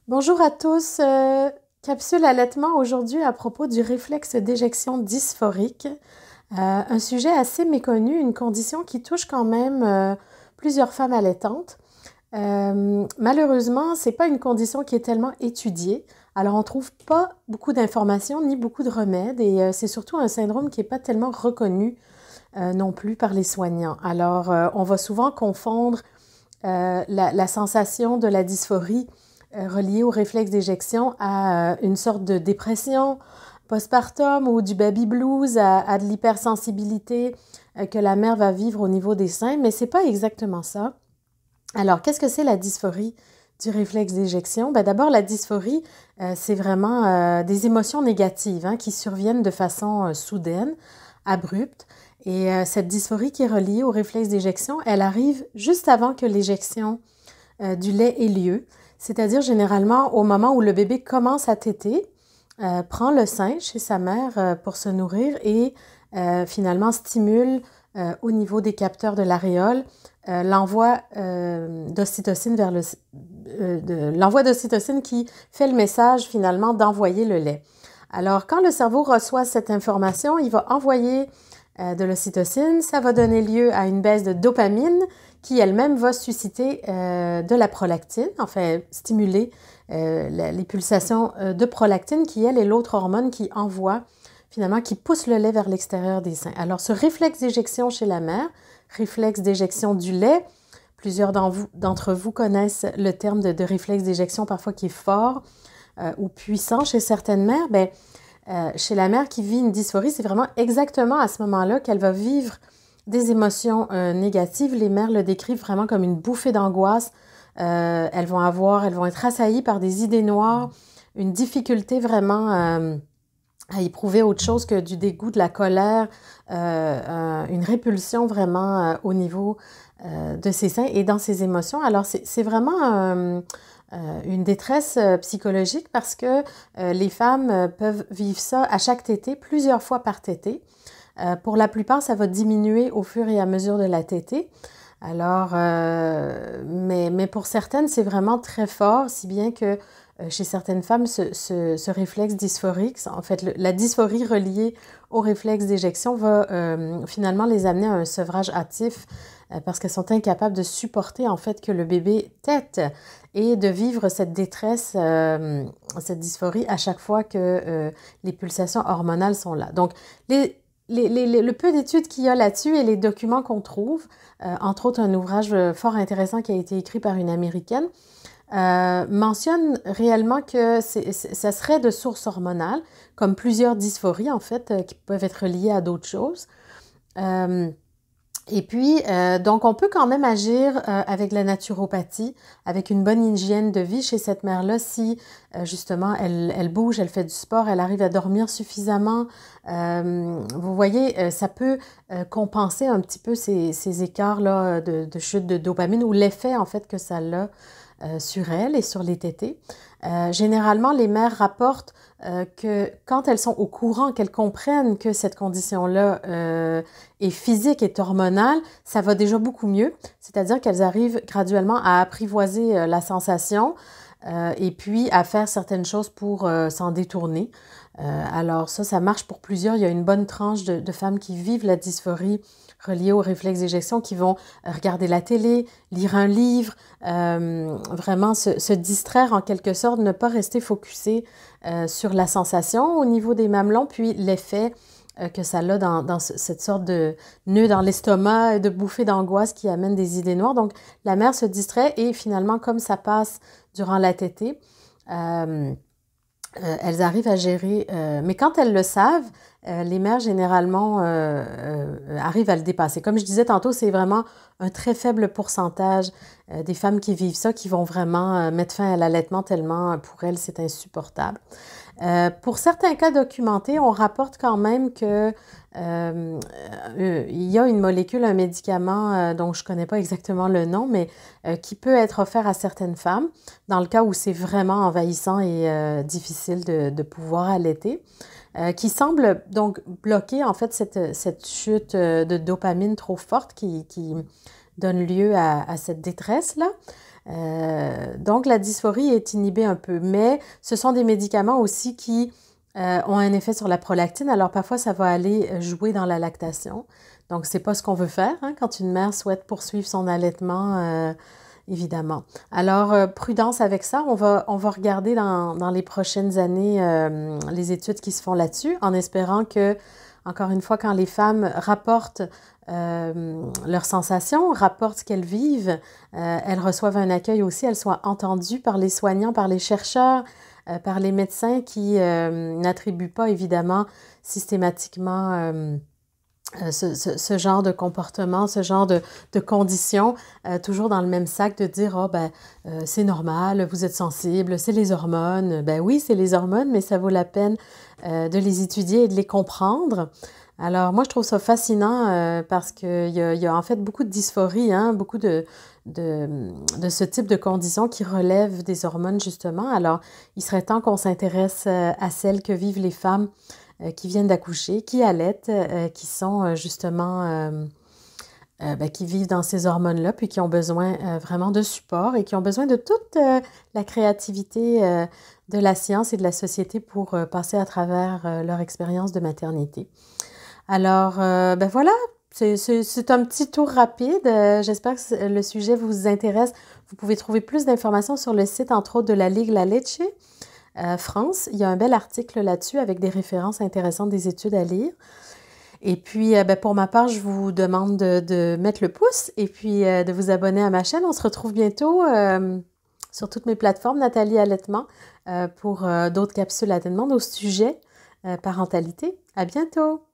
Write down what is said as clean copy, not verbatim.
Bonjour à tous, capsule allaitement aujourd'hui à propos du réflexe d'éjection dysphorique, un sujet assez méconnu, une condition qui touche quand même plusieurs femmes allaitantes. Malheureusement, c'est pas une condition qui est tellement étudiée, alors on trouve pas beaucoup d'informations ni beaucoup de remèdes et c'est surtout un syndrome qui est pas tellement reconnu non plus par les soignants. Alors on va souvent confondre la sensation de la dysphorie reliée au réflexe d'éjection à une sorte de dépression postpartum ou du baby blues, à de l'hypersensibilité que la mère va vivre au niveau des seins, mais c'est pas exactement ça. Alors, qu'est-ce que c'est la dysphorie du réflexe d'éjection? Ben, d'abord, la dysphorie, c'est vraiment des émotions négatives qui surviennent de façon soudaine, abrupte. Et cette dysphorie qui est reliée au réflexe d'éjection, elle arrive juste avant que l'éjection du lait ait lieu, c'est-à-dire généralement au moment où le bébé commence à téter, prend le sein chez sa mère pour se nourrir et finalement stimule au niveau des capteurs de l'aréole l'envoi d'ocytocine vers l'envoi d'ocytocine qui fait le message finalement d'envoyer le lait. Alors quand le cerveau reçoit cette information, il va envoyer de l'ocytocine, ça va donner lieu à une baisse de dopamine qui elle-même va susciter de la prolactine, enfin stimuler les pulsations de prolactine qui, elle, est l'autre hormone qui envoie, finalement, qui pousse le lait vers l'extérieur des seins. Alors, ce réflexe d'éjection chez la mère, réflexe d'éjection du lait, plusieurs d'entre vous connaissent le terme de réflexe d'éjection parfois qui est fort ou puissant chez certaines mères. Bien, chez la mère qui vit une dysphorie, c'est vraiment exactement à ce moment-là qu'elle va vivre des émotions négatives. Les mères le décrivent vraiment comme une bouffée d'angoisse. Elles vont être assaillies par des idées noires, une difficulté vraiment à éprouver autre chose que du dégoût, de la colère, une répulsion vraiment au niveau de ses seins et dans ses émotions. Alors, c'est vraiment une détresse psychologique parce que les femmes peuvent vivre ça à chaque tétée, plusieurs fois par tétée. Pour la plupart, ça va diminuer au fur et à mesure de la tétée. Alors, mais pour certaines, c'est vraiment très fort, si bien que chez certaines femmes, ce réflexe dysphorique, en fait, la dysphorie reliée au réflexe d'éjection va finalement les amener à un sevrage hâtif parce qu'elles sont incapables de supporter en fait que le bébé tète et de vivre cette détresse, cette dysphorie à chaque fois que les pulsations hormonales sont là. Donc, le peu d'études qu'il y a là-dessus et les documents qu'on trouve, entre autres un ouvrage fort intéressant qui a été écrit par une Américaine, mentionne réellement que ça serait de source hormonale, comme plusieurs dysphories en fait, qui peuvent être liées à d'autres choses. Et puis, donc, on peut quand même agir avec la naturopathie, avec une bonne hygiène de vie chez cette mère-là, si justement elle bouge, elle fait du sport, elle arrive à dormir suffisamment. Vous voyez, ça peut compenser un petit peu ces écarts-là de chute de dopamine ou l'effet en fait que ça a sur elle et sur les tétés. Généralement, les mères rapportent que quand elles sont au courant, qu'elles comprennent que cette condition-là est physique, est hormonale, ça va déjà beaucoup mieux. C'est-à-dire qu'elles arrivent graduellement à apprivoiser la sensation et puis à faire certaines choses pour s'en détourner. Alors ça marche pour plusieurs. Il y a une bonne tranche de femmes qui vivent la dysphorie reliées au réflexe d'éjection, qui vont regarder la télé, lire un livre, vraiment se distraire en quelque sorte, ne pas rester focusé sur la sensation au niveau des mamelons, puis l'effet que ça a dans cette sorte de nœud dans l'estomac, de bouffée d'angoisse qui amène des idées noires. Donc, la mère se distrait et finalement, comme ça passe durant la tétée, elles arrivent à gérer, mais quand elles le savent, les mères généralement arrivent à le dépasser. Comme je disais tantôt, c'est vraiment un très faible pourcentage des femmes qui vivent ça, qui vont vraiment mettre fin à l'allaitement tellement pour elles c'est insupportable. Pour certains cas documentés, on rapporte quand même que il y a une molécule, un médicament dont je ne connais pas exactement le nom, mais qui peut être offert à certaines femmes dans le cas où c'est vraiment envahissant et difficile de pouvoir allaiter, qui semble donc bloquer en fait cette chute de dopamine trop forte qui donne lieu à cette détresse-là. Donc, la dysphorie est inhibée un peu, mais ce sont des médicaments aussi qui ont un effet sur la prolactine. Alors, parfois, ça va aller jouer dans la lactation. Donc, c'est pas ce qu'on veut faire hein, quand une mère souhaite poursuivre son allaitement, évidemment. Alors, prudence avec ça. On va regarder dans les prochaines années les études qui se font là-dessus, en espérant que, encore une fois, quand les femmes rapportent leurs sensations, rapportent ce qu'elles vivent, elles reçoivent un accueil aussi, elles soient entendues par les soignants, par les chercheurs, par les médecins qui n'attribuent pas évidemment systématiquement ce genre de comportement, ce genre de conditions, toujours dans le même sac de dire « oh, ben, c'est normal, vous êtes sensible, c'est les hormones. » Ben oui, c'est les hormones, mais ça vaut la peine de les étudier et de les comprendre. Alors, moi, je trouve ça fascinant parce qu'il y a en fait beaucoup de dysphorie, hein, beaucoup de ce type de conditions qui relèvent des hormones, justement. Alors, il serait temps qu'on s'intéresse à celles que vivent les femmes qui viennent d'accoucher, qui allaitent, qui sont justement, qui vivent dans ces hormones-là, puis qui ont besoin vraiment de support et qui ont besoin de toute la créativité de la science et de la société pour passer à travers leur expérience de maternité. Alors, ben voilà, c'est un petit tour rapide. J'espère que le sujet vous intéresse. Vous pouvez trouver plus d'informations sur le site, entre autres, de la Ligue La Leche France. Il y a un bel article là-dessus avec des références intéressantes, des études à lire. Et puis, ben, pour ma part, je vous demande de mettre le pouce et puis de vous abonner à ma chaîne. On se retrouve bientôt sur toutes mes plateformes, Nathalie Allaitement, pour d'autres capsules à demande au sujet parentalité. À bientôt!